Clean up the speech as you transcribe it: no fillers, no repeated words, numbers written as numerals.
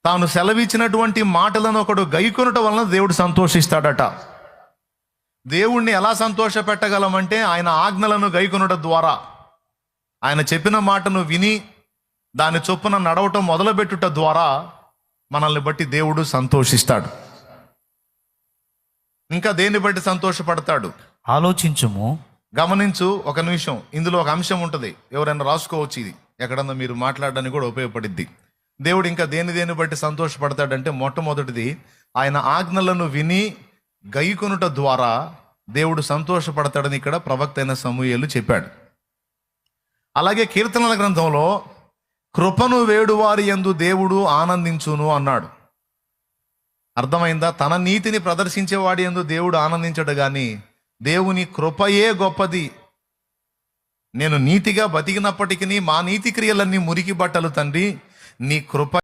తాను సెలవిచ్చినటువంటి మాటలను ఒకడు గైకొనుట వలన దేవుడు సంతోషిస్తాడట. దేవుణ్ణి ఎలా సంతోష పెట్టగలమంటే ఆయన ఆజ్ఞలను గైకొనుట ద్వారా, ఆయన చెప్పిన మాటను విని దాని చొప్పున నడవటం మొదలుపెట్టుట ద్వారా మనల్ని బట్టి దేవుడు సంతోషిస్తాడు. ఇంకా దేన్ని బట్టి సంతోషపడతాడు? ఆలోచించుము. గమనించు, ఒక నిమిషం. ఇందులో ఒక అంశం ఉంటుంది, ఎవరైనా రాసుకోవచ్చు, ఇది ఎక్కడన్నా మీరు మాట్లాడడానికి కూడా ఉపయోగపడిద్ది. దేవుడు ఇంకా దేన్ని బట్టి సంతోషపడతాడంటే, మొట్టమొదటిది ఆయన ఆజ్ఞలను విని గైకొనుట ద్వారా దేవుడు సంతోషపడతాడని ఇక్కడ ప్రవక్త అయిన సమూయేలు చెప్పాడు. అలాగే కీర్తనల గ్రంథంలో కృపను వేడువారి యందు దేవుడు ఆనందించును అన్నాడు. అర్థమైందా? తన నీతిని ప్రదర్శించేవాడి యందు దేవుడు ఆనందించడు, కానీ దేవుని కృపయే గొప్పది. నేను నీతిగా బతికినప్పటికీ మా నీతి క్రియలన్నీ మురికి బట్టలు తండ్రి, నీ కృప